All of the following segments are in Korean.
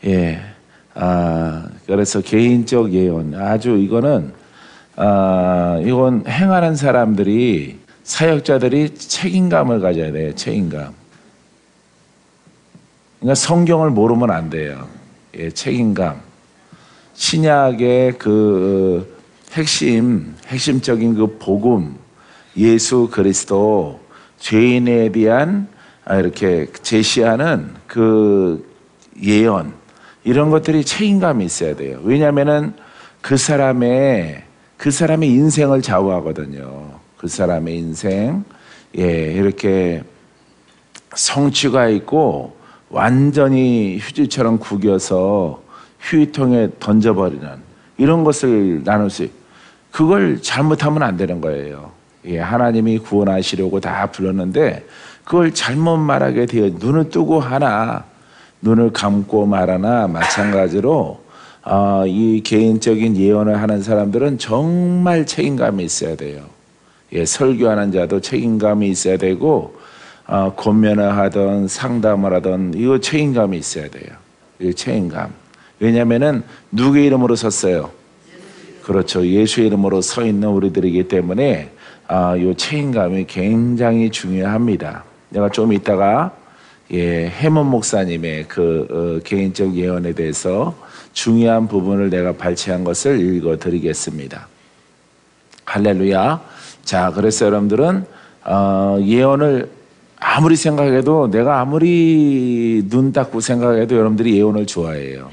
예. 그래서 개인적 예언. 아주 이건 행하는 사람들이, 사역자들이 책임감을 가져야 돼요. 책임감. 그러니까 성경을 모르면 안 돼요. 예, 책임감. 신약의 그 핵심적인 그 복음, 예수 그리스도, 죄인에 대한 이렇게 제시하는 그 예언, 이런 것들이 책임감이 있어야 돼요. 왜냐하면은 그 사람의 인생을 좌우하거든요. 그 사람의 인생, 예, 이렇게 성취가 있고 완전히 휴지처럼 구겨서 휴지통에 던져버리는 이런 것을 나눌 수 있어요. 그걸 잘못하면 안 되는 거예요. 예, 하나님이 구원하시려고 다 불렀는데 그걸 잘못 말하게 되어 눈을 뜨고 하나 눈을 감고 말하나 마찬가지로 이 개인적인 예언을 하는 사람들은 정말 책임감이 있어야 돼요. 예, 설교하는 자도 책임감이 있어야 되고 권면을 하든 상담을 하든 이거 책임감이 있어야 돼요. 이 책임감. 왜냐하면은 누구의 이름으로 섰어요? 그렇죠. 예수의 이름으로 서 있는 우리들이기 때문에 이 책임감이 굉장히 중요합니다. 내가 좀 이따가 해먼 목사님의 그 개인적 예언에 대해서 중요한 부분을 내가 발췌한 것을 읽어드리겠습니다. 할렐루야. 자, 그래서 여러분들은 예언을 아무리 생각해도, 내가 아무리 눈 닫고 생각해도 여러분들이 예언을 좋아해요.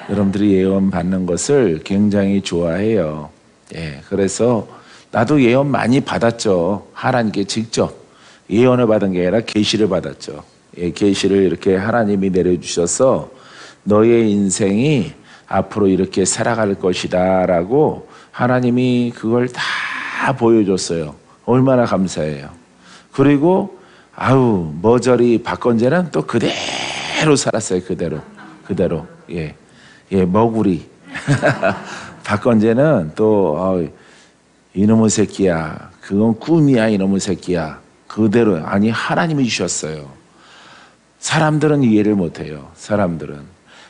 여러분들이 예언 받는 것을 굉장히 좋아해요. 예, 그래서 나도 예언 많이 받았죠. 하나님께 직접 예언을 받은 게 아니라 계시를 받았죠. 예, 계시를 이렇게 하나님이 내려주셔서 너의 인생이 앞으로 이렇게 살아갈 것이다 라고 하나님이 그걸 다 보여줬어요. 얼마나 감사해요. 그리고 머저리 박건재는 또 그대로 살았어요. 그대로. 예, 머구리. 박건재는 또 이놈의 새끼야, 그건 꿈이야, 이놈의 새끼야. 그대로. 아니, 하나님이 주셨어요. 사람들은 이해를 못해요. 사람들은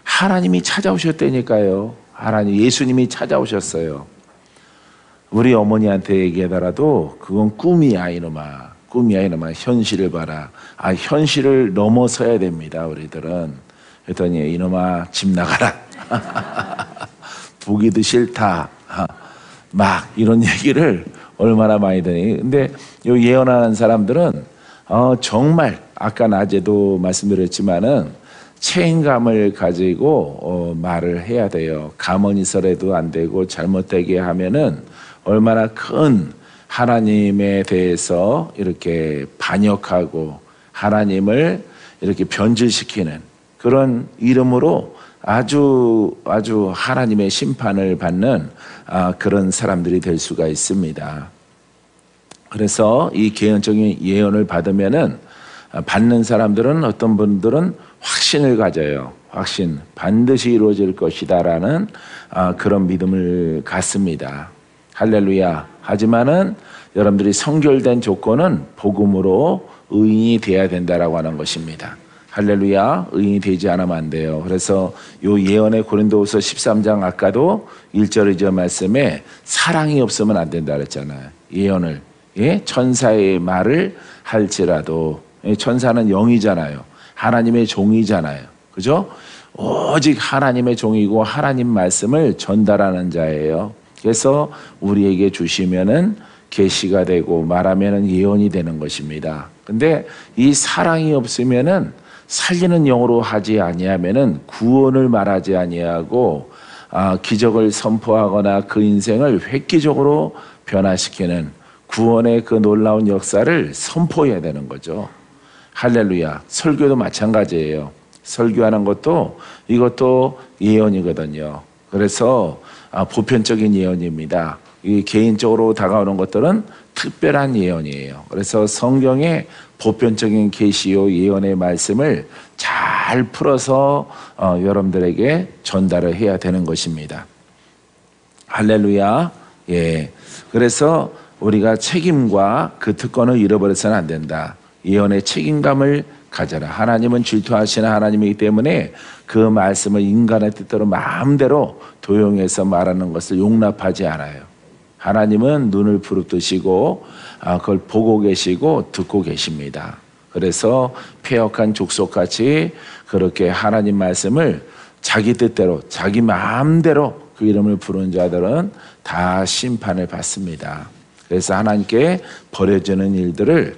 하나님이 찾아오셨다니까요. 하나님, 예수님이 찾아오셨어요. 우리 어머니한테 얘기하더라도 그건 꿈이야, 이놈아. 꿈이야, 이놈아. 현실을 봐라. 현실을 넘어서야 됩니다, 우리들은. 그랬더니 이놈아, 집 나가라. 보기도 싫다. 막 이런 얘기를 얼마나 많이 드니. 근데 요 예언하는 사람들은 정말 아까 낮에도 말씀드렸지만은 책임감을 가지고 말을 해야 돼요. 가만히 있어라도 안 되고 잘못되게 하면은 얼마나 큰 하나님에 대해서 이렇게 반역하고 하나님을 이렇게 변질시키는 그런 이름으로 아주 하나님의 심판을 받는 그런 사람들이 될 수가 있습니다. 그래서 이 개인적인 예언을 받으면은 받는 사람들은, 어떤 분들은 확신을 가져요. 확신, 반드시 이루어질 것이다라는 그런 믿음을 갖습니다. 할렐루야. 하지만은 여러분들이 성결된 조건은 복음으로 의인이 되어야 된다라고 하는 것입니다. 할렐루야. 의인이 되지 않으면 안 돼요. 그래서 요 예언의 고린도후서 13장 아까도 1절 2절 말씀에 사랑이 없으면 안 된다 그랬잖아요. 예언을, 천사의 말을 할지라도, 천사는 영이잖아요. 하나님의 종이잖아요. 그죠? 오직 하나님의 종이고 하나님 말씀을 전달하는 자예요. 그래서 우리에게 주시면은 계시가 되고 말하면은 예언이 되는 것입니다. 근데 이 사랑이 없으면은, 살리는 영으로 하지 아니하면은 구원을 말하지 아니하고 기적을 선포하거나 그 인생을 획기적으로 변화시키는 구원의 그 놀라운 역사를 선포해야 되는 거죠. 할렐루야. 설교도 마찬가지예요. 설교하는 것도 이것도 예언이거든요. 그래서 보편적인 예언입니다. 이 개인적으로 다가오는 것들은 특별한 예언이에요. 그래서 성경의 보편적인 계시요 예언의 말씀을 잘 풀어서 여러분들에게 전달을 해야 되는 것입니다. 할렐루야. 예. 그래서 우리가 책임과 그 특권을 잃어버려서는 안 된다. 예언의 책임감을 가져라. 하나님은 질투하시는 하나님이기 때문에 그 말씀을 인간의 뜻대로 마음대로 도용해서 말하는 것을 용납하지 않아요. 하나님은 눈을 부릅뜨시고 그걸 보고 계시고 듣고 계십니다. 그래서 패역한 족속같이 그렇게 하나님 말씀을 자기 뜻대로 자기 마음대로 그 이름을 부르는 자들은 다 심판을 받습니다. 그래서 하나님께 버려지는 일들을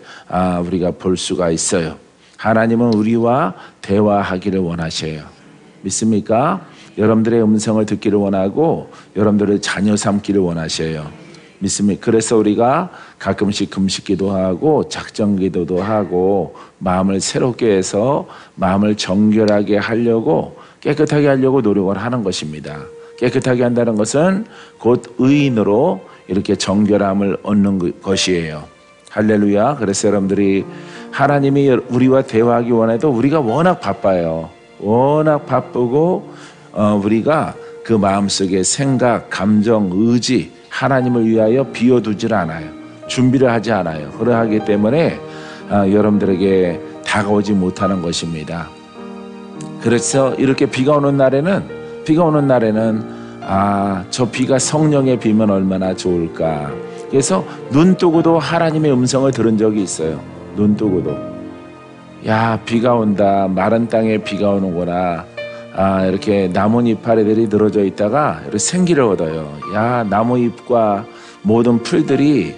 우리가 볼 수가 있어요. 하나님은 우리와 대화하기를 원하셔요. 믿습니까? 여러분들의 음성을 듣기를 원하고 여러분들을 자녀 삼기를 원하셔요. 믿습니까? 그래서 우리가 가끔씩 금식기도 하고 작정기도도 하고 마음을 새롭게 해서 마음을 정결하게 하려고 깨끗하게 하려고 노력을 하는 것입니다. 깨끗하게 한다는 것은 곧 의인으로 이렇게 정결함을 얻는 것이에요. 할렐루야. 그래서 여러분들이 하나님이 우리와 대화하기 원해도 우리가 워낙 바빠요. 워낙 바쁘고 우리가 그 마음속에 생각, 감정, 의지 하나님을 위하여 비워두질 않아요. 준비를 하지 않아요. 그러하기 때문에 여러분들에게 다가오지 못하는 것입니다. 그래서 이렇게 비가 오는 날에는 저 비가 성령의 비면 얼마나 좋을까. 그래서 눈 뜨고도 하나님의 음성을 들은 적이 있어요. 눈 뜨고도 야, 비가 온다. 마른 땅에 비가 오는구나. 이렇게 나뭇잎 파래들이 늘어져 있다가 이렇게 생기를 얻어요. 야, 나무잎과 모든 풀들이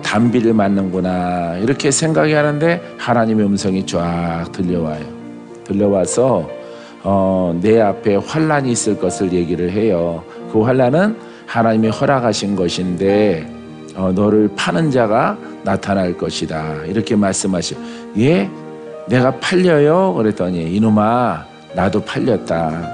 단비를 맞는구나. 이렇게 생각이 하는데 하나님의 음성이 쫙 들려와요. 들려와서 내 앞에 환란이 있을 것을 얘기를 해요. 그 환란은 하나님이 허락하신 것인데 너를 파는 자가 나타날 것이다. 이렇게 말씀하시죠. 예? 내가 팔려요? 그랬더니 이놈아, 나도 팔렸다.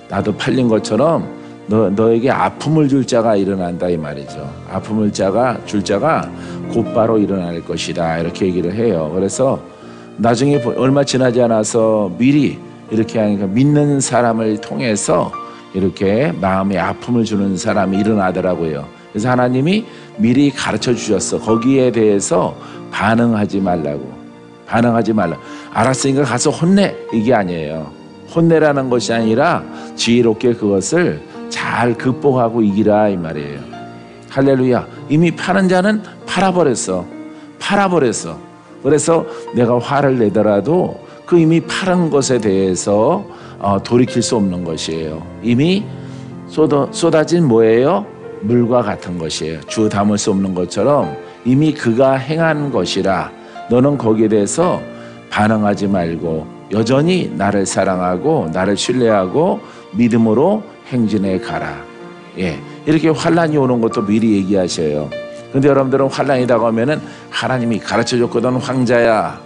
나도 팔린 것처럼 너에게 아픔을 줄 자가 일어난다 이 말이죠. 아픔을 줄 자가 곧바로 일어날 것이다. 이렇게 얘기를 해요. 그래서 나중에 얼마 지나지 않아서 미리 이렇게 하니까 믿는 사람을 통해서 이렇게 마음에 아픔을 주는 사람이 일어나더라고요. 그래서 하나님이 미리 가르쳐 주셨어. 거기에 대해서 반응하지 말라고. 알았으니까 가서 혼내. 이게 아니에요. 혼내라는 것이 아니라 지혜롭게 그것을 잘 극복하고 이기라 이 말이에요. 할렐루야. 이미 파는 자는 팔아버렸어. 그래서 내가 화를 내더라도 그 이미 파는 것에 대해서 돌이킬 수 없는 것이에요. 이미 쏟아진 뭐예요? 물과 같은 것이에요. 주 담을 수 없는 것처럼 이미 그가 행한 것이라 너는 거기에 대해서 반응하지 말고 여전히 나를 사랑하고 나를 신뢰하고 믿음으로 행진해 가라. 예, 이렇게 환란이 오는 것도 미리 얘기하셔요. 근데 여러분들은 환란이 다가오면은 하나님이 가르쳐줬거든. 황자야,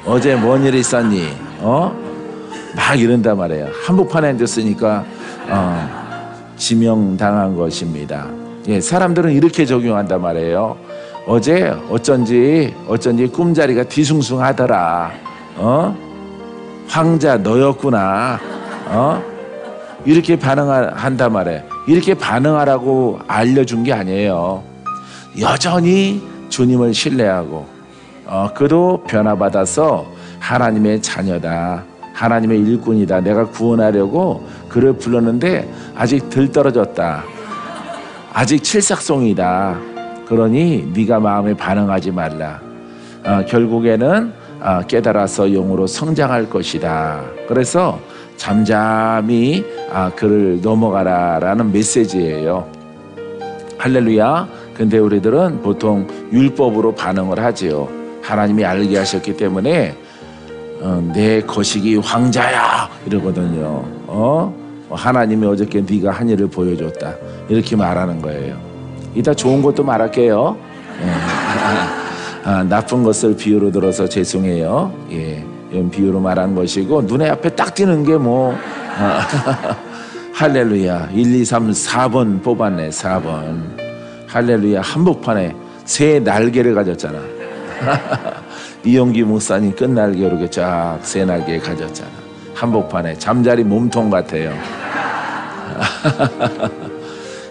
어제 뭔 일 있었니? 막 이런단 말이에요. 한복판에 앉았으니까 지명당한 것입니다. 예, 사람들은 이렇게 적용한단 말이에요. 어제 어쩐지 꿈자리가 뒤숭숭하더라. 황자 너였구나. 이렇게 반응한단 말이에요. 이렇게 반응하라고 알려준 게 아니에요. 여전히 주님을 신뢰하고 그도 변화받아서 하나님의 자녀다. 하나님의 일꾼이다. 내가 구원하려고 그를 불렀는데 아직 덜 떨어졌다. 아직 칠삭송이다. 그러니 네가 마음에 반응하지 말라. 결국에는 깨달아서 영으로 성장할 것이다. 그래서 잠잠히 그를 넘어가라라는 메시지예요. 할렐루야. 근데 우리들은 보통 율법으로 반응을 하지요. 하나님이 알게 하셨기 때문에 내 거식이 황자야 이러거든요. 하나님이 어저께 네가 한 일을 보여줬다 이렇게 말하는 거예요. 이따 좋은 것도 말할게요. 나쁜 것을 비유로 들어서 죄송해요. 예, 이건 비유로 말한 것이고 눈에 앞에 딱 띄는 게 뭐 할렐루야. 1, 2, 3, 4번 뽑았네. 4번. 할렐루야. 한복판에 새 날개를 가졌잖아. 이용기 목사님 끝날개로 이렇게 쫙 새 날개 가졌잖아. 한복판에 잠자리 몸통 같아요.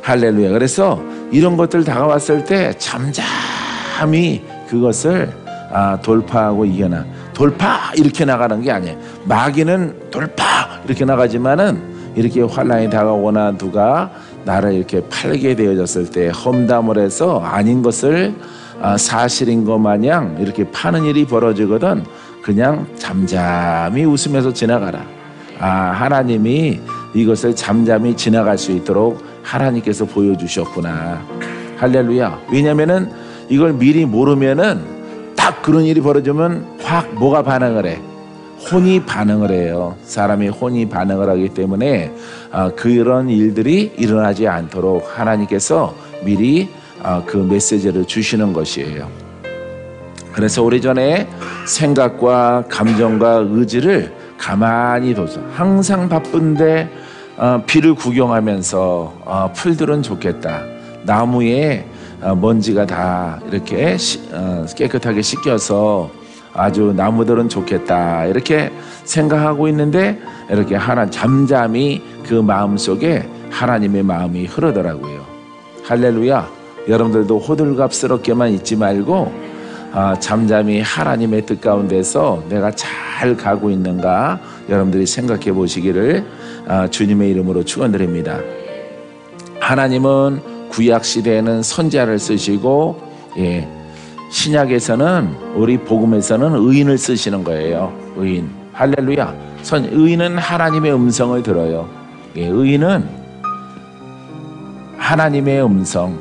할렐루야. 그래서 이런 것들 다가왔을 때 잠잠히 그것을 돌파하고 이겨나. 돌파 이렇게 나가는 게 아니에요. 마귀는 돌파 이렇게 나가지만은 이렇게 환난이 다가오거나 누가 나를 이렇게 팔게 되어졌을 때 험담을 해서 아닌 것을 사실인 것 마냥 이렇게 파는 일이 벌어지거든. 그냥 잠잠히 웃으면서 지나가라. 하나님이 이것을 잠잠히 지나갈 수 있도록 하나님께서 보여주셨구나. 할렐루야. 왜냐면은 이걸 미리 모르면은 딱 그런 일이 벌어지면 확 뭐가 반응을 해? 혼이 반응을 해요. 사람이 혼이 반응을 하기 때문에 그런 일들이 일어나지 않도록 하나님께서 미리 그 메시지를 주시는 것이에요. 그래서 오래전에 생각과 감정과 의지를 가만히 둬서 항상 바쁜데 비를 구경하면서 풀들은 좋겠다. 나무에 먼지가 다 이렇게 깨끗하게 씻겨서 아주 나무들은 좋겠다 이렇게 생각하고 있는데 이렇게 잠잠히 그 마음속에 하나님의 마음이 흐르더라고요. 할렐루야. 여러분들도 호들갑스럽게만 있지 말고 잠잠히 하나님의 뜻 가운데서 내가 잘 가고 있는가 여러분들이 생각해 보시기를 주님의 이름으로 축원드립니다. 하나님은 구약 시대에는 선지자를 쓰시고 신약에서는 우리 복음에서는 의인을 쓰시는 거예요. 의인. 할렐루야. 의인은 하나님의 음성을 들어요. 의인은 하나님의 음성,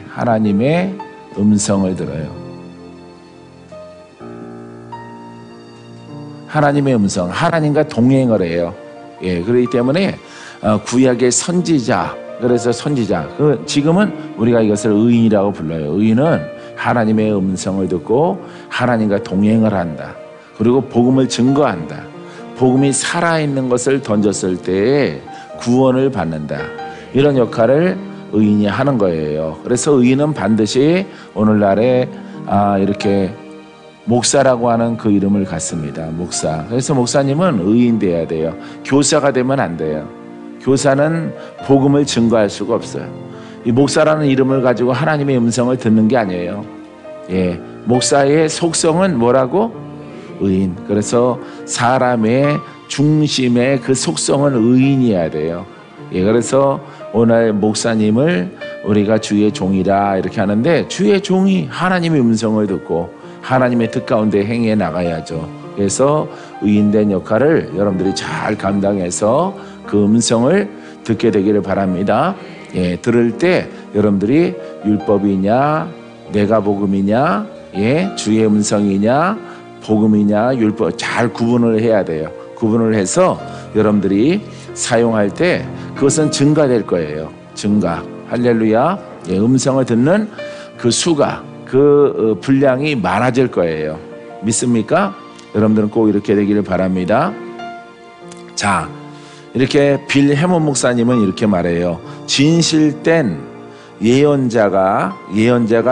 하나님의 음성을 들어요. 하나님의 음성, 하나님과 동행을 해요. 그렇기 때문에 구약의 선지자, 그래서 선지자, 지금은 우리가 이것을 의인이라고 불러요. 의인은 하나님의 음성을 듣고 하나님과 동행을 한다. 그리고 복음을 증거한다. 복음이 살아있는 것을 던졌을 때에 구원을 받는다. 이런 역할을 의인이 하는 거예요. 그래서 의인은 반드시 오늘날에 이렇게 목사라고 하는 그 이름을 갖습니다. 목사. 그래서 목사님은 의인 돼야 돼요. 교사가 되면 안 돼요. 교사는 복음을 증거할 수가 없어요. 이 목사라는 이름을 가지고 하나님의 음성을 듣는 게 아니에요. 목사의 속성은 뭐라고? 의인. 그래서 사람의 중심의 그 속성은 의인이어야 돼요. 그래서 오늘 목사님을 우리가 주의 종이라 이렇게 하는데 주의 종이 하나님의 음성을 듣고 하나님의 뜻 가운데 행해 나가야죠. 그래서 의인된 역할을 여러분들이 잘 감당해서 그 음성을 듣게 되기를 바랍니다. 들을 때 여러분들이 율법이냐 내가 복음이냐 주의 음성이냐 복음이냐 율법 잘 구분을 해야 돼요. 구분을 해서 여러분들이 사용할 때 그것은 증가될 거예요. 증가. 할렐루야. 음성을 듣는 그 수가 그 분량이 많아질 거예요. 믿습니까? 여러분들은 꼭 이렇게 되기를 바랍니다. 자, 이렇게 빌 해몬 목사님은 이렇게 말해요. 진실된 예언자가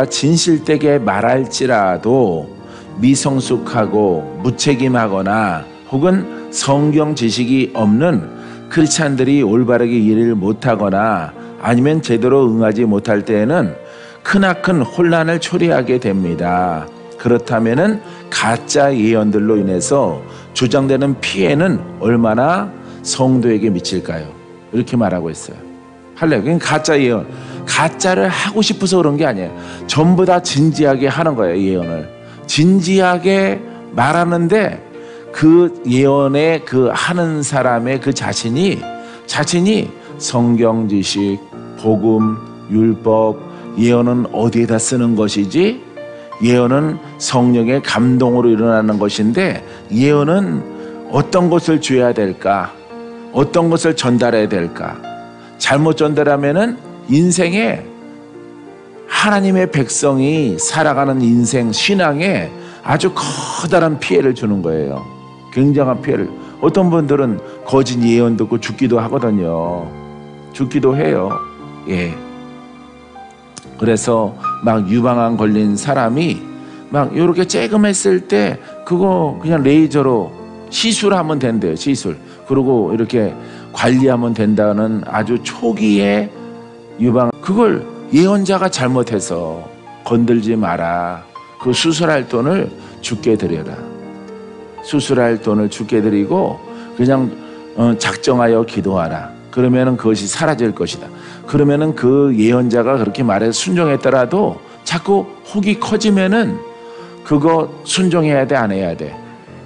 진실되게 말할지라도 미성숙하고 무책임하거나 혹은 성경 지식이 없는 크리스찬들이 올바르게 이해를 못하거나 아니면 제대로 응하지 못할 때에는 크나큰 혼란을 초래하게 됩니다. 그렇다면은 가짜 예언들로 인해서 주장되는 피해는 얼마나 성도에게 미칠까요? 이렇게 말하고 있어요. 할래요. 가짜 예언. 가짜를 하고 싶어서 그런 게 아니에요. 전부 다 진지하게 하는 거예요. 예언을. 진지하게 말하는데 그 예언에 그 하는 사람의 그 자신이 성경 지식, 복음, 율법, 예언은 어디에다 쓰는 것이지? 예언은 성령의 감동으로 일어나는 것인데 예언은 어떤 것을 줘야 될까? 어떤 것을 전달해야 될까? 잘못 전달하면은 인생에 하나님의 백성이 살아가는 인생 신앙에 아주 커다란 피해를 주는 거예요. 굉장한 피해를. 어떤 분들은 거짓 예언 듣고 죽기도 하거든요. 죽기도 해요. 그래서 막 유방암 걸린 사람이 막 이렇게 쬐금했을 때 그거 그냥 레이저로 시술하면 된대요. 시술. 그리고 이렇게 관리하면 된다는 아주 초기의 유방, 그걸 예언자가 잘못해서 건들지 마라. 그 수술할 돈을 주께 드려라. 수술할 돈을 주께 드리고 그냥 작정하여 기도하라. 그러면은 그것이 사라질 것이다. 그러면은 그 예언자가 그렇게 말해서 순종했더라도 자꾸 혹이 커지면은 그거 순종해야 돼, 안 해야 돼?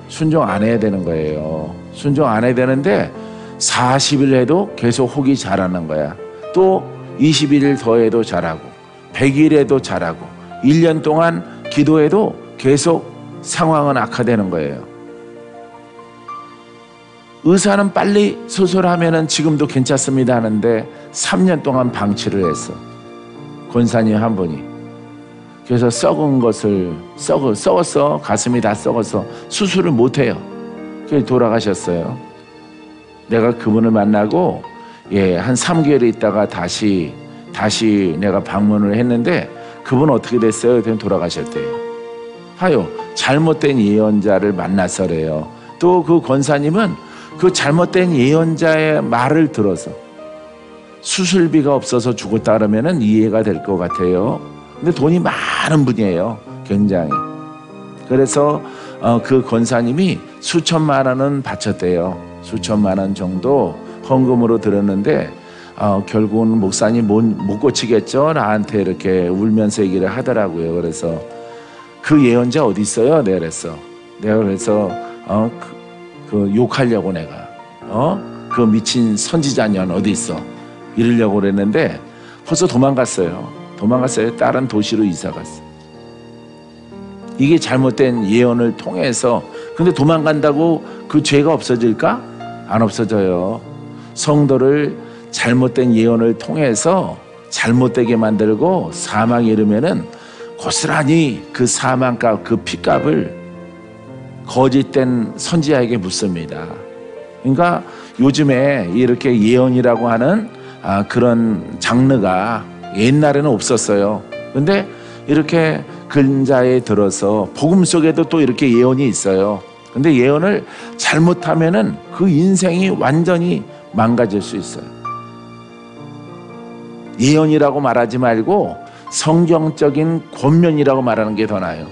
순종 안 해야 되는 거예요. 순종 안 해야 되는데 40일 해도 계속 혹이 자라는 거야. 또 21일 더 해도 자라고 100일 해도 자라고 1년 동안 기도해도 계속 상황은 악화되는 거예요. 의사는 빨리 수술하면은 지금도 괜찮습니다 하는데 3년 동안 방치를 했어. 권사님 한 분이. 그래서 썩은 것을 썩었어. 가슴이 다 썩어서 수술을 못 해요. 그래서 돌아가셨어요. 내가 그분을 만나고 한 3개월 있다가 다시 내가 방문을 했는데 그분은 어떻게 됐어요? 그랬더니 돌아가셨대요. 하여 잘못된 예언자를 만나서래요. 또 그 권사님은 그 잘못된 예언자의 말을 들어서 수술비가 없어서 죽었다 그러면은 이해가 될 것 같아요. 근데 돈이 많은 분이에요. 굉장히. 그래서 그 권사님이 수천만 원은 바쳤대요. 수천만 원 정도 헌금으로 들었는데 결국은 목사님 못 고치겠죠? 나한테 이렇게 울면서 얘기를 하더라고요. 그래서 그 예언자 어디 있어요? 내가 그랬어. 내가 그래서 그 욕하려고 내가 그 미친 선지자년 어디 있어? 이러려고 그랬는데 벌써 도망갔어요. 다른 도시로 이사 갔어. 이게 잘못된 예언을 통해서. 근데 도망간다고 그 죄가 없어질까? 안 없어져요. 성도를 잘못된 예언을 통해서 잘못되게 만들고 사망에 이르면은 고스란히 그 사망값, 그 피값을 거짓된 선지자에게 묻습니다. 그러니까 요즘에 이렇게 예언이라고 하는 그런 장르가 옛날에는 없었어요. 근데 이렇게 근자에 들어서 복음 속에도 또 이렇게 예언이 있어요. 근데 예언을 잘못하면은 그 인생이 완전히 망가질 수 있어요. 예언이라고 말하지 말고 성경적인 권면이라고 말하는 게 더 나아요.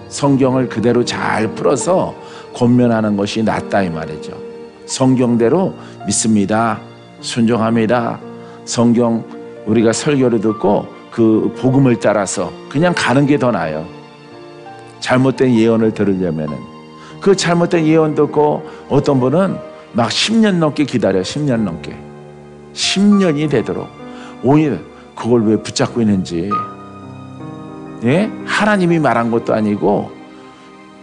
성경을 그대로 잘 풀어서 권면하는 것이 낫다 이 말이죠. 성경대로 믿습니다. 순종합니다. 성경 우리가 설교를 듣고 그 복음을 따라서 그냥 가는 게 더 나아요. 잘못된 예언을 들으려면은. 그 잘못된 예언 듣고 어떤 분은 막 10년 넘게 기다려. 10년 넘게. 10년이 되도록. 오히려 그걸 왜 붙잡고 있는지. 예? 하나님이 말한 것도 아니고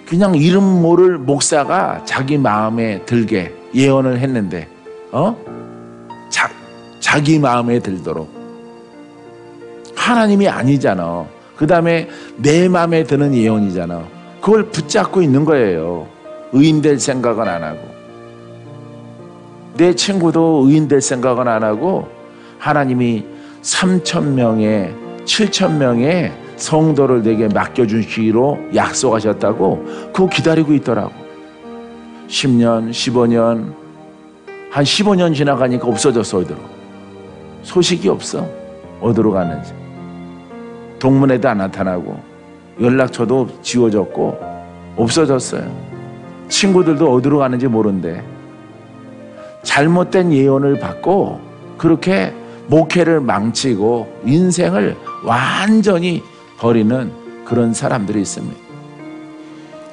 그냥 이름 모를 목사가 자기 마음에 들게 예언을 했는데 자기 마음에 들도록. 하나님이 아니잖아. 그 다음에 내 마음에 드는 예언이잖아. 그걸 붙잡고 있는 거예요. 의인 될 생각은 안 하고. 내 친구도 의인 될 생각은 안 하고 하나님이 3,000명에 7,000명의 성도를 내게 맡겨주시기로 약속하셨다고 그거 기다리고 있더라고. 10년, 15년, 한 15년 지나가니까 없어졌어. 어디로. 소식이 없어. 어디로 갔는지. 동문회도 안 나타나고 연락처도 지워졌고 없어졌어요. 친구들도 어디로 가는지 모른대. 잘못된 예언을 받고 그렇게 목회를 망치고 인생을 완전히 버리는 그런 사람들이 있습니다.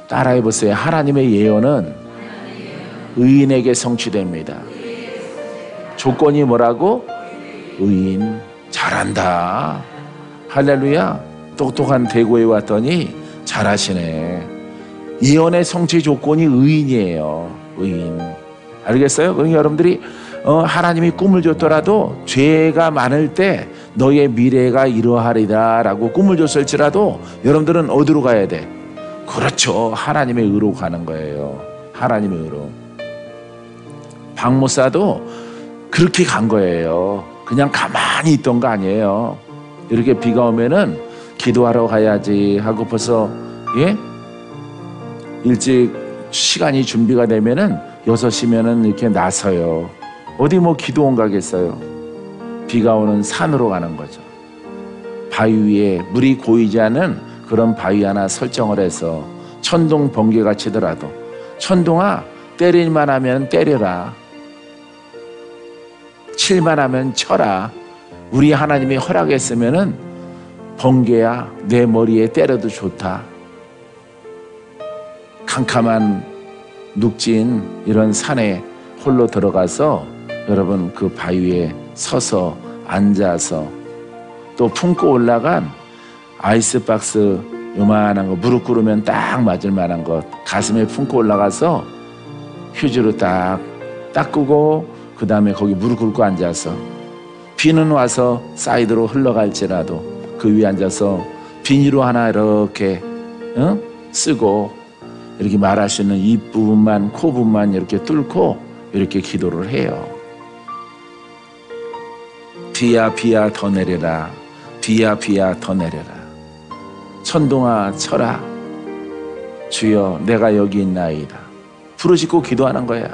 따라해보세요. 하나님의 예언은 의인에게 성취됩니다. 조건이 뭐라고? 의인. 잘한다. 할렐루야. 똑똑한 대구에 왔더니 잘하시네. 예언의 성취 조건이 의인이에요. 의인. 알겠어요? 그러니까 여러분들이 하나님이 꿈을 줬더라도 죄가 많을 때 너의 미래가 이러하리라 라고 꿈을 줬을지라도 여러분들은 어디로 가야 돼? 그렇죠. 하나님의 의로 가는 거예요. 하나님의 의로. 박모사도 그렇게 간 거예요. 그냥 가만히 있던 거 아니에요. 이렇게 비가 오면은 기도하러 가야지 하고 벌써 일찍 시간이 준비가 되면은 6시면은 이렇게 나서요. 어디 뭐 기도원 가겠어요. 비가 오는 산으로 가는 거죠. 바위 위에 물이 고이지 않은 그런 바위 하나 설정을 해서 천둥 번개가 치더라도 천둥아, 때릴만 하면 때려라. 칠만 하면 쳐라. 우리 하나님이 허락했으면은 번개야 내 머리에 때려도 좋다. 캄캄한 눅진 이런 산에 홀로 들어가서 여러분 그 바위에 서서 앉아서 또 품고 올라간 아이스박스 요만한 거 무릎 꿇으면 딱 맞을 만한 것 가슴에 품고 올라가서 휴지로 딱 닦고 그 다음에 거기 무릎 꿇고 앉아서 비는 와서 사이드로 흘러갈지라도 그 위에 앉아서 비닐로 하나 이렇게 쓰고 이렇게 말할 수 있는 입 부분만 코 부분만 이렇게 뚫고 이렇게 기도를 해요. 비야 비야 더 내려라. 비야 비야 더 내려라. 천둥아 쳐라. 주여 내가 여기 있나이다. 부르짖고 기도하는 거야.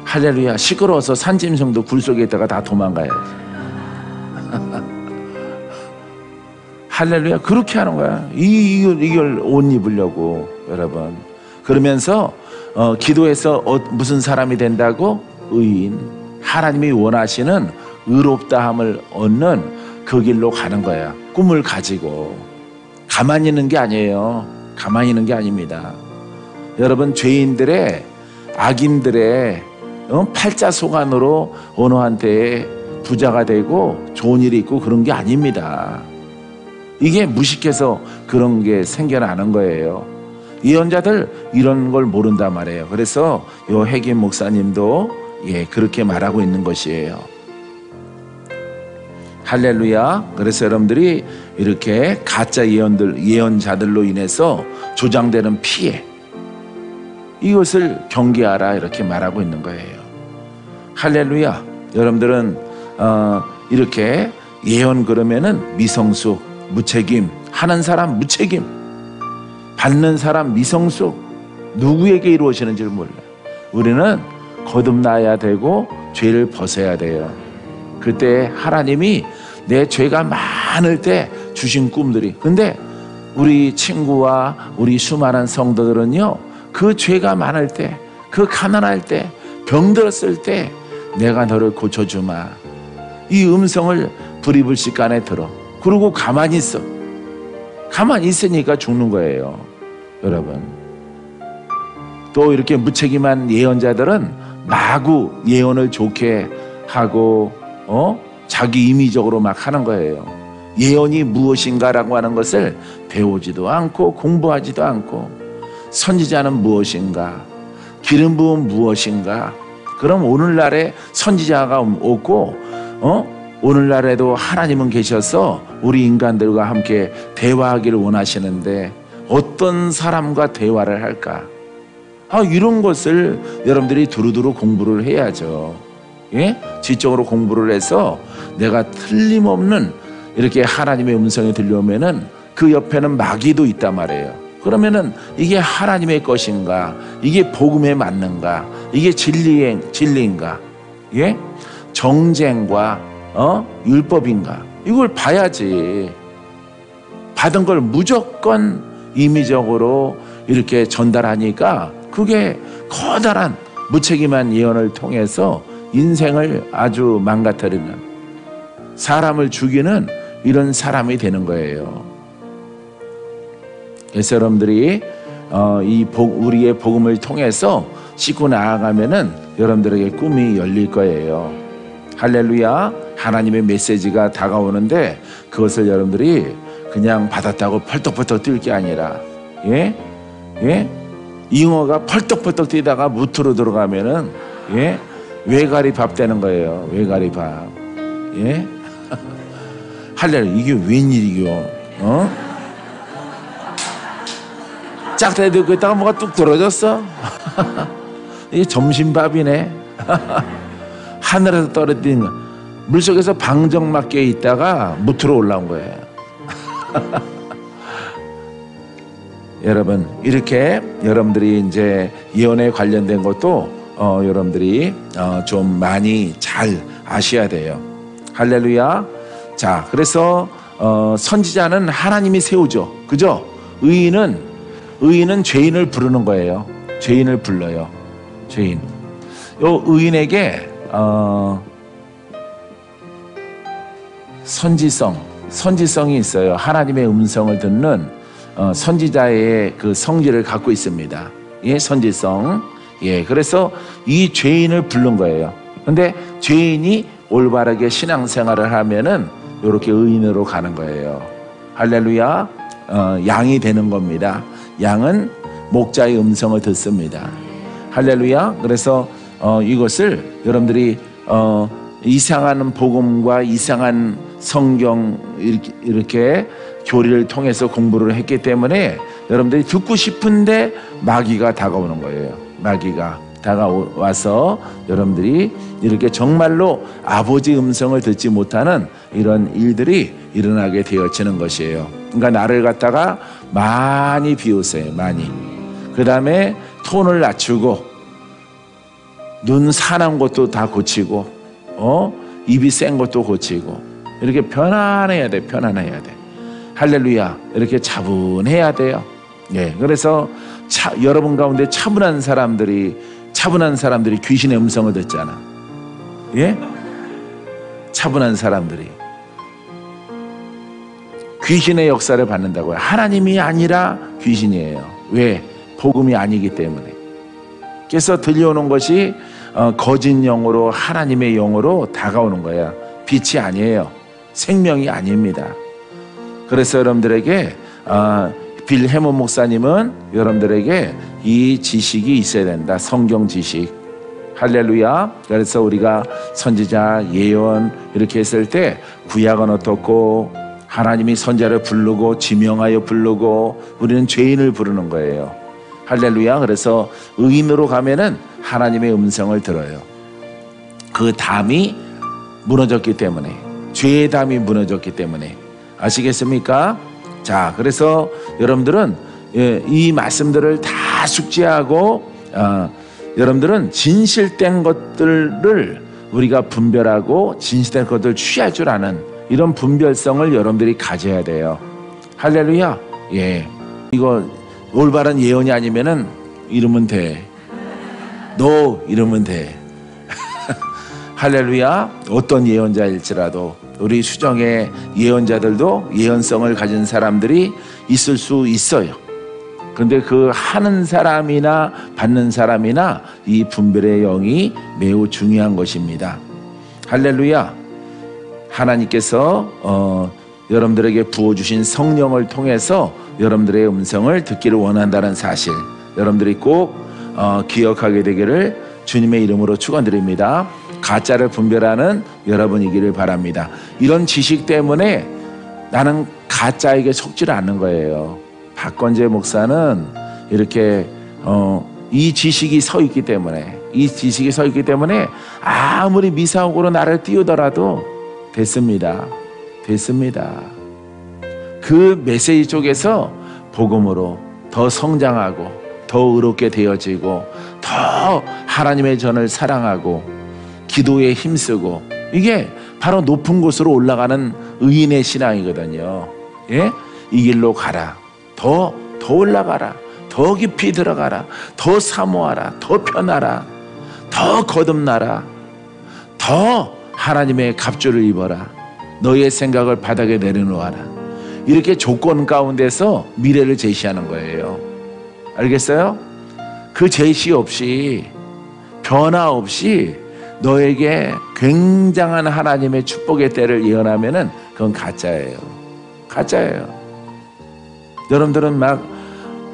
할렐루야. 시끄러워서 산짐승도 굴 속에 있다가 다 도망가야지. 할렐루야. 그렇게 하는 거야. 이걸 옷 입으려고 여러분. 그러면서 기도해서 무슨 사람이 된다고? 의인. 하나님이 원하시는 의롭다함을 얻는 그 길로 가는 거야. 꿈을 가지고. 가만히 있는 게 아니에요. 가만히 있는 게 아닙니다. 여러분 죄인들의 악인들의 팔자소간으로 어느 한때 부자가 되고 좋은 일이 있고 그런 게 아닙니다. 이게 무식해서 그런 게 생겨나는 거예요. 예언자들 이런 걸 모른단 말이에요. 그래서 요 핵임 목사님도 그렇게 말하고 있는 것이에요. 할렐루야. 그래서 여러분들이 이렇게 가짜 예언자들로 인해서 조장되는 피해 이것을 경계하라 이렇게 말하고 있는 거예요. 할렐루야. 여러분들은 이렇게 예언 그러면은 미성숙, 무책임, 하는 사람 무책임, 받는 사람 미성숙, 누구에게 이루어지는지를 몰라. 우리는 거듭나야 되고 죄를 벗어야 돼요. 그때 하나님이 내 죄가 많을 때 주신 꿈들이, 근데 우리 친구와 우리 수많은 성도들은요, 그 죄가 많을 때, 그 가난할 때, 병들었을 때 내가 너를 고쳐주마, 이 음성을 불이불식간에 들어. 그러고 가만히 있어. 가만히 있으니까 죽는 거예요. 여러분, 또 이렇게 무책임한 예언자들은 마구 예언을 좋게 하고 자기 임의적으로 막 하는 거예요. 예언이 무엇인가라고 하는 것을 배우지도 않고 공부하지도 않고, 선지자는 무엇인가, 기름 부은 무엇인가. 그럼 오늘날에 선지자가 없고 오늘날에도 하나님은 계셔서 우리 인간들과 함께 대화하기를 원하시는데 어떤 사람과 대화를 할까? 이런 것을 여러분들이 두루두루 공부를 해야죠. 지적으로 공부를 해서 내가 틀림없는 이렇게 하나님의 음성이 들려오면은 그 옆에는 마귀도 있단 말이에요. 그러면은 이게 하나님의 것인가, 이게 복음에 맞는가, 이게 진리인가, 정쟁과 율법인가, 이걸 봐야지. 받은 걸 무조건 임의적으로 이렇게 전달하니까 그게 커다란 무책임한 예언을 통해서 인생을 아주 망가뜨리는, 사람을 죽이는 이런 사람이 되는 거예요. 그래서 여러분들이 우리의 복음을 통해서 씻고 나아가면은 여러분들에게 꿈이 열릴 거예요. 할렐루야. 하나님의 메시지가 다가오는데 그것을 여러분들이 그냥 받았다고 펄떡펄떡 뛸 게 아니라, 잉어가 펄떡펄떡 뛰다가 무트로 들어가면은 외가리 밥 되는 거예요. 외가리 밥. 할렐루야. 이게 웬일이요? 짝대도 그랬다가 뭐가 뚝 떨어졌어? 이게 점심밥이네. 하늘에서 떨어진 거. 물속에서 방정맞게 있다가 무트로 올라온 거예요. 여러분, 이렇게 여러분들이 이제 예언에 관련된 것도 여러분들이 좀 많이 잘 아셔야 돼요. 할렐루야. 자, 그래서 선지자는 하나님이 세우죠. 그죠? 의인은 죄인을 부르는 거예요. 죄인을 불러요. 죄인. 요 의인에게 선지성이 있어요. 하나님의 음성을 듣는 선지자의 그 성질을 갖고 있습니다. 예, 선지성. 예, 그래서 이 죄인을 부른 거예요. 근데 죄인이 올바르게 신앙생활을 하면은 이렇게 의인으로 가는 거예요. 할렐루야. 양이 되는 겁니다. 양은 목자의 음성을 듣습니다. 할렐루야. 그래서 이것을 여러분들이 이상한 복음과 이상한 성경 이렇게 교리를 통해서 공부를 했기 때문에 여러분들이 듣고 싶은데 마귀가 다가오는 거예요. 마귀가 다가와서 여러분들이 이렇게 정말로 아버지 음성을 듣지 못하는 이런 일들이 일어나게 되어지는 것이에요. 그러니까 나를 갖다가 많이 비우세요. 많이. 그 다음에 톤을 낮추고 눈 사나운 것도 다 고치고 입이 센 것도 고치고 이렇게 편안해야 돼. 편안해야 돼. 할렐루야. 이렇게 차분해야 돼요. 예. 그래서 여러분 가운데 차분한 사람들이 귀신의 음성을 듣잖아. 예? 차분한 사람들이 귀신의 역사를 받는다고요. 하나님이 아니라 귀신이에요. 왜? 복음이 아니기 때문에. 그래서 들려오는 것이 거짓 영으로 하나님의 영으로 다가오는 거야. 빛이 아니에요. 생명이 아닙니다. 그래서 여러분들에게 빌 해몬 목사님은 여러분들에게 이 지식이 있어야 된다. 성경 지식. 할렐루야. 그래서 우리가 선지자, 예언 이렇게 했을 때 구약은 어떻고 하나님이 선자를 부르고 지명하여 부르고 우리는 죄인을 부르는 거예요. 할렐루야. 그래서 의인으로 가면은 하나님의 음성을 들어요. 그 담이 무너졌기 때문에, 죄의 담이 무너졌기 때문에. 아시겠습니까? 자, 그래서 여러분들은 이 말씀들을 다 숙지하고 여러분들은 진실된 것들을 우리가 분별하고 진실된 것들을 취할 줄 아는 이런 분별성을 여러분들이 가져야 돼요. 할렐루야. 예, 이거 올바른 예언이 아니면은 이러면 돼. 너 이러면 돼. 할렐루야. 어떤 예언자일지라도 우리 수정의 예언자들도 예언성을 가진 사람들이 있을 수 있어요. 그런데 그 하는 사람이나 받는 사람이나 이 분별의 영이 매우 중요한 것입니다. 할렐루야. 하나님께서 여러분들에게 부어주신 성령을 통해서 여러분들의 음성을 듣기를 원한다는 사실 여러분들이 꼭 기억하게 되기를 주님의 이름으로 축원드립니다. 가짜를 분별하는 여러분이기를 바랍니다. 이런 지식 때문에 나는 가짜에게 속지를 않는 거예요. 박건재 목사는 이렇게 이 지식이 서 있기 때문에 아무리 미사옥으로 나를 띄우더라도 됐습니다. 그 메시지 쪽에서 복음으로 더 성장하고 더 의롭게 되어지고 더 하나님의 전을 사랑하고 기도에 힘쓰고 이게 바로 높은 곳으로 올라가는 의인의 신앙이거든요. 예? 이 길로 가라. 더 올라가라. 더 깊이 들어가라. 더 사모하라. 더 편하라. 더 거듭나라. 더 하나님의 갑주를 입어라. 너의 생각을 바닥에 내려놓아라. 이렇게 조건 가운데서 미래를 제시하는 거예요. 알겠어요? 그 제시 없이 변화 없이 너에게 굉장한 하나님의 축복의 때를 예언하면은 그건 가짜예요. 여러분들은 막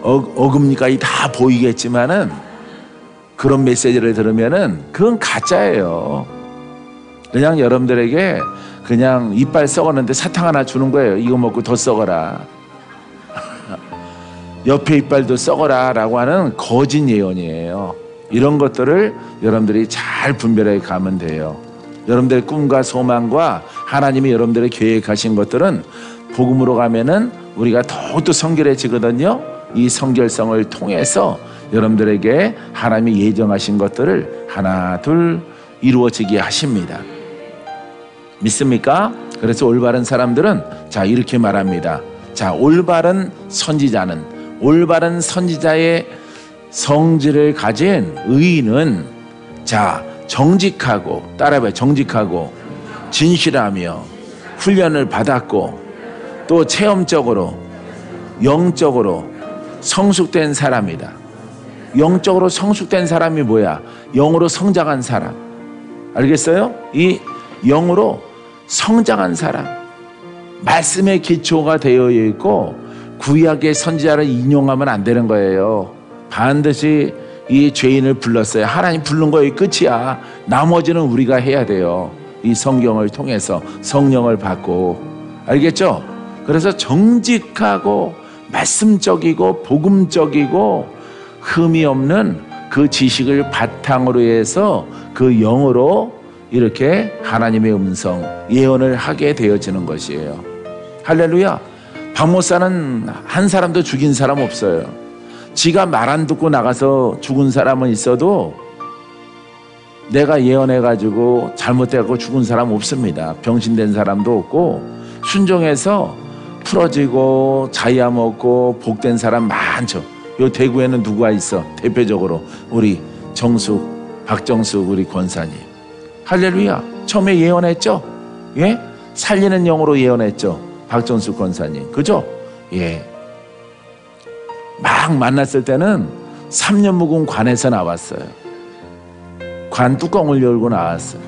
어금니까지 다 보이겠지만은 그런 메시지를 들으면은 그건 가짜예요. 그냥 여러분들에게 그냥 이빨 썩었는데 사탕 하나 주는 거예요. 이거 먹고 더 썩어라. 옆에 이빨도 썩어라 라고 하는 거짓 예언이에요. 이런 것들을 여러분들이 잘 분별해 가면 돼요. 여러분들의 꿈과 소망과 하나님이 여러분들의 계획하신 것들은 복음으로 가면은 우리가 더욱더 성결해지거든요. 이 성결성을 통해서 여러분들에게 하나님이 예정하신 것들을 하나 둘 이루어지게 하십니다. 믿습니까? 그래서 올바른 사람들은 자 이렇게 말합니다. 자 올바른 선지자는 올바른 선지자의 성질을 가진 의인은 자 정직하고 따라해봐요. 정직하고 진실하며 훈련을 받았고 또 체험적으로 영적으로 성숙된 사람이다. 영적으로 성숙된 사람이 뭐야? 영으로 성장한 사람. 알겠어요? 이 영으로 성장한 사람. 말씀의 기초가 되어 있고 구약의 선지자를 인용하면 안 되는 거예요. 반드시 이 죄인을 불렀어요. 하나님 부른 거에 끝이야. 나머지는 우리가 해야 돼요. 이 성경을 통해서 성령을 받고. 알겠죠? 그래서 정직하고 말씀적이고 복음적이고 흠이 없는 그 지식을 바탕으로 해서 그 영으로 이렇게 하나님의 음성 예언을 하게 되어지는 것이에요. 할렐루야. 박 목사는 한 사람도 죽인 사람 없어요. 지가 말 안 듣고 나가서 죽은 사람은 있어도 내가 예언해가지고 잘못돼갖고 죽은 사람 없습니다. 병신된 사람도 없고 순종해서 풀어지고 자야 먹고 복된 사람 많죠. 요 대구에는 누가 있어? 대표적으로 우리 정숙, 박정숙 우리 권사님. 할렐루야. 처음에 예언했죠? 예? 살리는 영으로 예언했죠. 박정숙 권사님. 그죠? 예. 막 만났을 때는 3년 묵은 관에서 나왔어요. 관 뚜껑을 열고 나왔어요.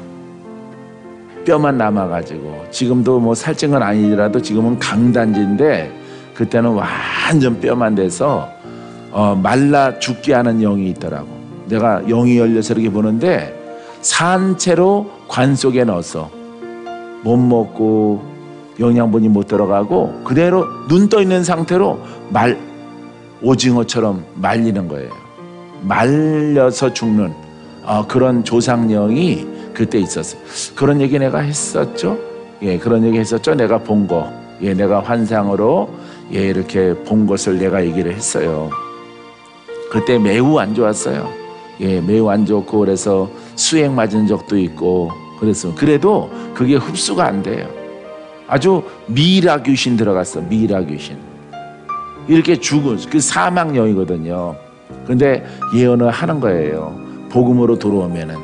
뼈만 남아가지고. 지금도 뭐 살찐 건 아니더라도 지금은 강단지인데 그때는 완전 뼈만 돼서 말라 죽게 하는 영이 있더라고. 내가 영이 열려서 이렇게 보는데 산채로 관 속에 넣어서 못 먹고 영양분이 못 들어가고 그대로 눈 떠 있는 상태로 오징어처럼 말리는 거예요. 말려서 죽는 그런 조상령이 그때 있었어요. 그런 얘기 내가 했었죠. 예, 그런 얘기 했었죠. 내가 본 거. 예, 내가 환상으로 예, 이렇게 본 것을 내가 얘기를 했어요. 그때 매우 안 좋았어요. 예, 매우 안 좋고 그래서 수액 맞은 적도 있고 그랬어요. 그래도 그게 흡수가 안 돼요. 아주 미라 귀신 들어갔어. 미라 귀신. 이렇게 죽은 그 사망령이거든요. 근데 예언을 하는 거예요. 복음으로 들어오면은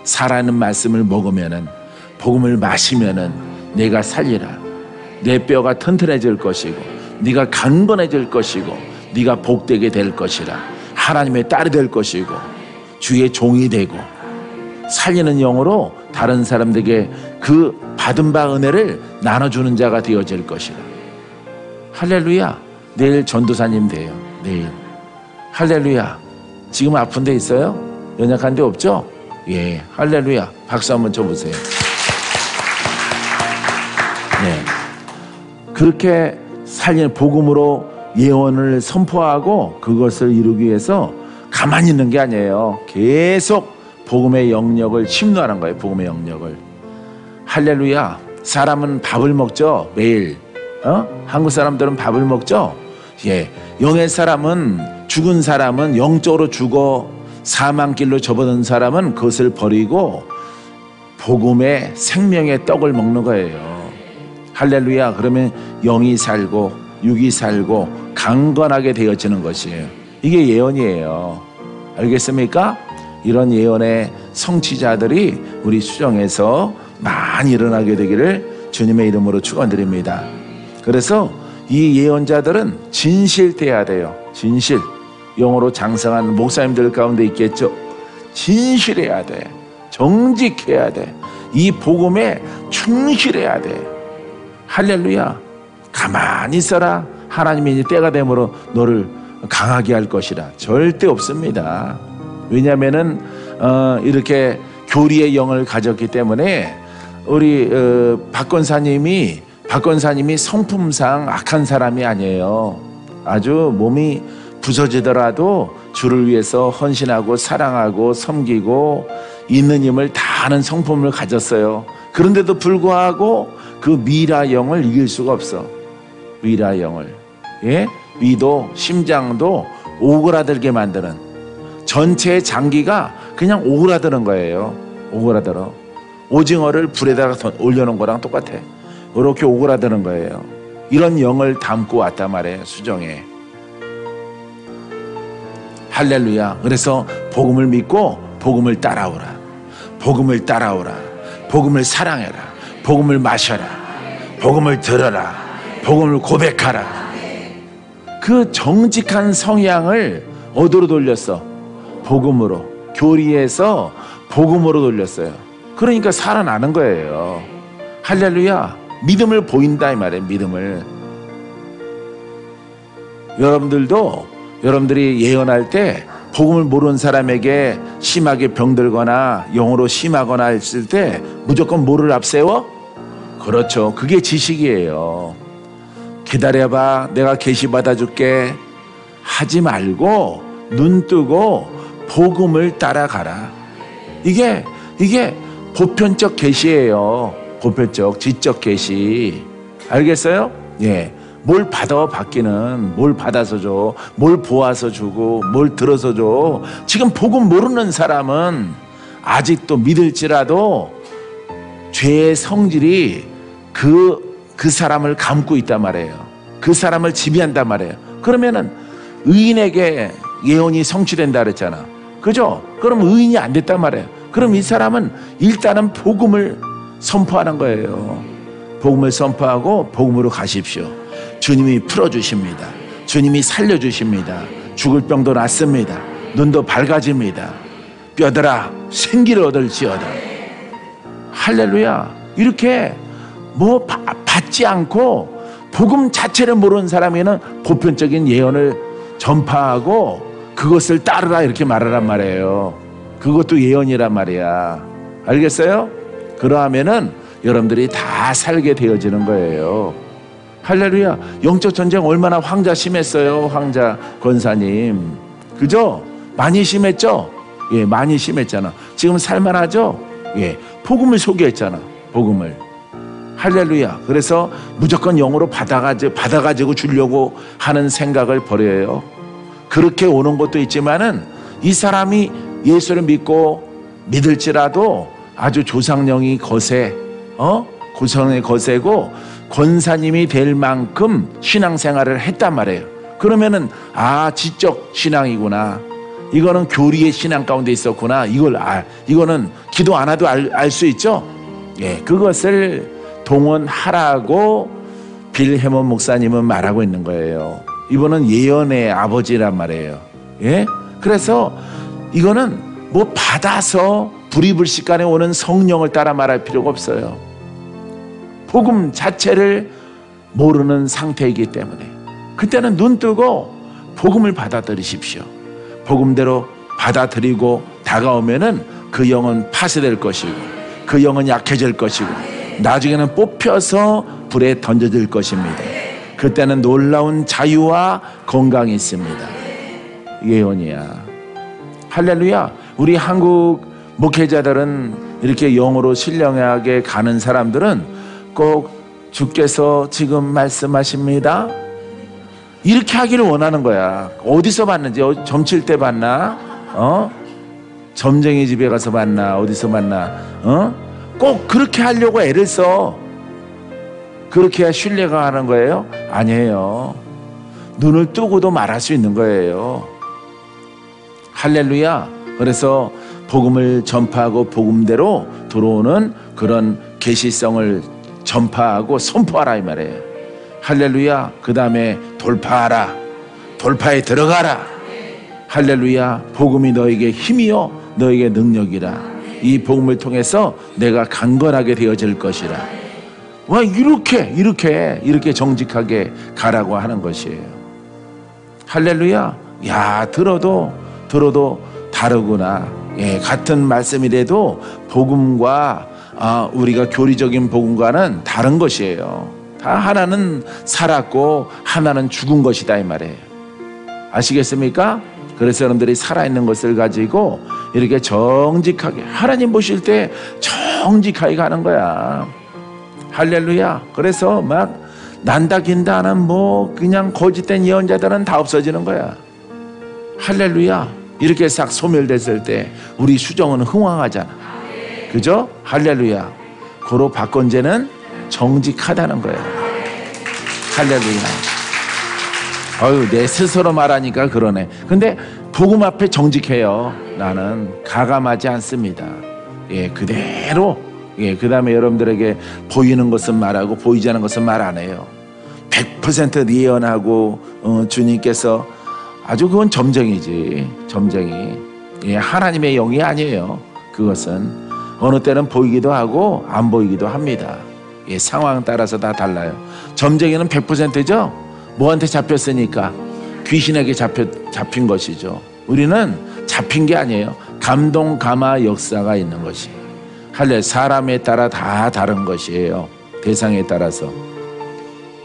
살아있는 말씀을 먹으면은 복음을 마시면은 내가 살리라. 내 뼈가 튼튼해질 것이고 네가 강건해질 것이고 네가 복되게 될 것이라. 하나님의 딸이 될 것이고 주의 종이 되고 살리는 영으로 다른 사람들에게 그 받은 바 은혜를 나눠주는 자가 되어질 것이라. 할렐루야. 내일 전도사님 돼요. 내일. 할렐루야. 지금 아픈 데 있어요? 연약한 데 없죠? 예. 할렐루야. 박수 한번 쳐보세요. 네. 그렇게 살리는 복음으로 예언을 선포하고 그것을 이루기 위해서 가만히 있는 게 아니에요. 계속 복음의 영역을 침노하는 거예요. 복음의 영역을. 할렐루야. 사람은 밥을 먹죠. 매일. 한국 사람들은 밥을 먹죠. 예. 영의 사람은 죽은 사람은 영적으로 죽어 사망길로 접어든 사람은 그것을 버리고 복음의 생명의 떡을 먹는 거예요. 할렐루야. 그러면 영이 살고 육이 살고 강건하게 되어지는 것이에요. 이게 예언이에요. 알겠습니까? 이런 예언의 성취자들이 우리 수정에서 많이 일어나게 되기를 주님의 이름으로 축원드립니다. 그래서 이 예언자들은 진실돼야 돼요. 진실. 영어로 장성한 목사님들 가운데 있겠죠. 진실해야 돼. 정직해야 돼. 이 복음에 충실해야 돼. 할렐루야. 가만히 있어라. 하나님이 이제 때가 되므로 너를 강하게 할 것이라. 절대 없습니다. 왜냐하면은 이렇게 교리의 영을 가졌기 때문에 우리 박 권사님이 성품상 악한 사람이 아니에요. 아주 몸이 부서지더라도 주를 위해서 헌신하고 사랑하고 섬기고 있는 힘을 다하는 성품을 가졌어요. 그런데도 불구하고 그 미라 영을 이길 수가 없어. 미라 영을. 예? 위도 심장도 오그라들게 만드는 전체의 장기가 그냥 오그라드는 거예요. 오그라들어. 오징어를 불에다가 올려놓은 거랑 똑같아. 이렇게 오그라드는 거예요. 이런 영을 담고 왔단 말이에요. 수정에. 할렐루야. 그래서 복음을 믿고 복음을 따라오라. 복음을 따라오라. 복음을 사랑해라. 복음을 마셔라. 복음을 들어라. 복음을 고백하라. 그 정직한 성향을 어디로 돌렸어? 복음으로. 교리에서 복음으로 돌렸어요. 그러니까 살아나는 거예요. 할렐루야. 믿음을 보인다 이 말이에요. 믿음을. 여러분들이 예언할 때 복음을 모르는 사람에게 심하게 병들거나 영으로 심하거나 했을 때 무조건 뭐를 앞세워? 그렇죠. 그게 지식이에요. 기다려봐. 내가 계시 받아줄게. 하지 말고 눈 뜨고 복음을 따라가라. 이게 보편적 계시예요. 보편적 지적 계시. 알겠어요? 예. 뭘 받기는 뭘 받아서 줘, 뭘 보아서 주고, 뭘 들어서 줘. 지금 복음 모르는 사람은 아직도 믿을지라도 죄의 성질이 그 사람을 감고 있단 말이에요. 그 사람을 지배한단 말이에요. 그러면은 의인에게 예언이 성취된다 그랬잖아. 그죠? 그럼 의인이 안 됐단 말이에요. 그럼 이 사람은 일단은 복음을 선포하는 거예요. 복음을 선포하고 복음으로 가십시오. 주님이 풀어주십니다. 주님이 살려주십니다. 죽을 병도 낫습니다. 눈도 밝아집니다. 뼈들아 생기를 얻을지어다. 할렐루야. 이렇게 뭐 받지 않고 복음 자체를 모르는 사람에게는 보편적인 예언을 전파하고 그것을 따르라 이렇게 말하란 말이에요. 그것도 예언이란 말이야. 알겠어요? 그러하면은 여러분들이 다 살게 되어지는 거예요. 할렐루야. 영적 전쟁 얼마나 황자 심했어요. 황자 권사님. 그죠? 많이 심했죠? 예, 많이 심했잖아. 지금 살만하죠? 예, 복음을 소개했잖아. 복음을. 할렐루야. 그래서 무조건 영으로 받아가지고 주려고 하는 생각을 버려요. 그렇게 오는 것도 있지만은 이 사람이 예수를 믿을지라도 아주 조상령이 고상이 거세고 권사님이 될 만큼 신앙생활을 했단 말이에요. 그러면은 지적 신앙이구나. 이거는 교리의 신앙 가운데 있었구나. 이거는 기도 안 해도 알 수 있죠. 예, 그것을 동원하라고 빌 해먼 목사님은 말하고 있는 거예요. 이분은 예언의 아버지란 말이에요. 예, 그래서 이거는 뭐 받아서 불이불식간에 오는 성령을 따라 말할 필요가 없어요. 복음 자체를 모르는 상태이기 때문에 그때는 눈 뜨고 복음을 받아들이십시오. 복음대로 받아들이고 다가오면은 그 영은 파쇄될 것이고 그 영은 약해질 것이고 나중에는 뽑혀서 불에 던져질 것입니다. 그때는 놀라운 자유와 건강이 있습니다. 예언이야. 할렐루야. 우리 한국 목회자들은 이렇게 영으로 신령하게 가는 사람들은 꼭 주께서 지금 말씀하십니다. 이렇게 하기를 원하는 거야. 어디서 봤는지, 점칠 때 봤나? 점쟁이 집에 가서 봤나? 어디서 봤나? 꼭 그렇게 하려고 애를 써. 그렇게 해야 신뢰가 하는 거예요? 아니에요. 눈을 뜨고도 말할 수 있는 거예요. 할렐루야. 그래서 복음을 전파하고 복음대로 들어오는 그런 계시성을 전파하고 선포하라 이 말이에요. 할렐루야. 그 다음에 돌파하라. 돌파에 들어가라. 할렐루야. 복음이 너에게 힘이요 너에게 능력이라. 이 복음을 통해서 내가 강건하게 되어질 것이라. 와, 이렇게 정직하게 가라고 하는 것이에요. 할렐루야. 야, 들어도 다르구나. 예, 같은 말씀이라도 복음과 우리가 교리적인 복음과는 다른 것이에요. 다 하나는 살았고 하나는 죽은 것이다 이 말이에요. 아시겠습니까? 그래서 여러분들이 살아있는 것을 가지고 이렇게 정직하게 하나님 보실 때 정직하게 가는 거야. 할렐루야. 그래서 막 난다 긴다 하는 뭐 그냥 거짓된 예언자들은 다 없어지는 거야. 할렐루야. 이렇게 싹 소멸됐을 때 우리 수정은 흥황하잖아. 그죠? 할렐루야. 고로 박건제는 정직하다는 거예요. 할렐루야. 내 스스로 말하니까 그러네. 근데 복음 앞에 정직해요. 나는 가감하지 않습니다. 예, 그대로. 예, 그 다음에 여러분들에게 보이는 것은 말하고 보이지 않는 것은 말 안 해요. 100% 예언하고 주님께서 아주 그건 점쟁이지. 점쟁이. 예, 하나님의 영이 아니에요. 그것은 어느 때는 보이기도 하고 안 보이기도 합니다. 예, 상황 따라서 다 달라요. 점쟁이는 100%죠. 뭐한테 잡혔으니까 귀신에게 잡힌 것이죠. 우리는 잡힌 게 아니에요. 감동, 감화, 역사가 있는 것이. 할래 사람에 따라 다 다른 것이에요. 대상에 따라서.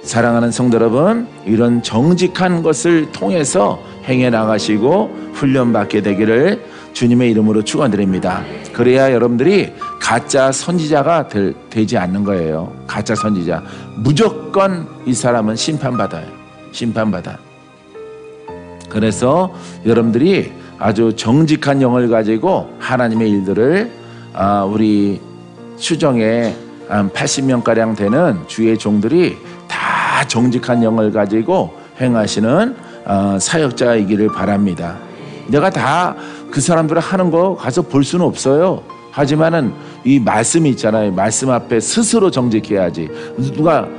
사랑하는 성도 여러분, 이런 정직한 것을 통해서 행해 나가시고 훈련받게 되기를 주님의 이름으로 축원드립니다. 그래야 여러분들이 가짜 선지자가 되지 않는 거예요. 가짜 선지자. 무조건 이 사람은 심판받아요. 심판받아. 그래서 여러분들이 아주 정직한 영을 가지고 하나님의 일들을 우리 수정에 한 80명가량 되는 주의 종들이 다 정직한 영을 가지고 행하시는 사역자이기를 바랍니다. 내가 다 그 사람들 하는 거 가서 볼 수는 없어요. 하지만은 이 말씀이 있잖아요. 말씀 앞에 스스로 정직해야지. 누가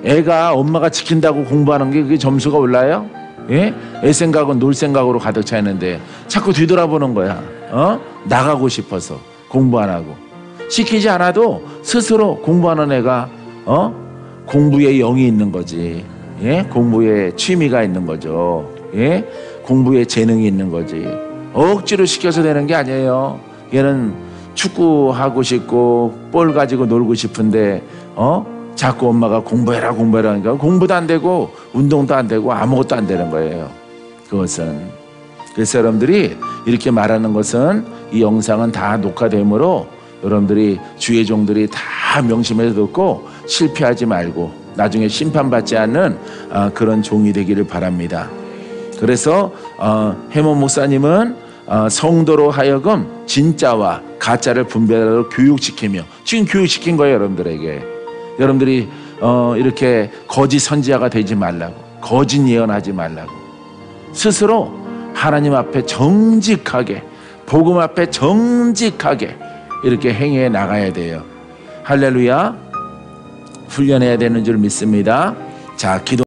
애가 엄마가 지킨다고 공부하는 게 그게 점수가 올라요? 예? 애 생각은 놀 생각으로 가득 차 있는데 자꾸 뒤돌아보는 거야. 나가고 싶어서 공부 안 하고. 시키지 않아도 스스로 공부하는 애가 공부에 영이 있는 거지. 예? 공부에 취미가 있는 거죠. 예? 공부에 재능이 있는 거지. 억지로 시켜서 되는 게 아니에요. 얘는 축구하고 싶고 볼 가지고 놀고 싶은데 자꾸 엄마가 공부해라 하니까 공부도 안 되고 운동도 안 되고 아무것도 안 되는 거예요. 그것은. 그래서 여러분들이 이렇게 말하는 것은 이 영상은 다 녹화되므로 여러분들이 주의 종들이 다 명심해서 듣고 실패하지 말고 나중에 심판받지 않는 그런 종이 되기를 바랍니다. 그래서 해몬 목사님은 성도로 하여금 진짜와 가짜를 분별하도록 교육시키며 지금 교육시킨 거예요. 여러분들에게. 여러분들이 이렇게 거짓 선지자가 되지 말라고, 거짓 예언하지 말라고, 스스로 하나님 앞에 정직하게, 복음 앞에 정직하게 이렇게 행해 나가야 돼요. 할렐루야. 훈련해야 되는 줄 믿습니다. 자, 기도.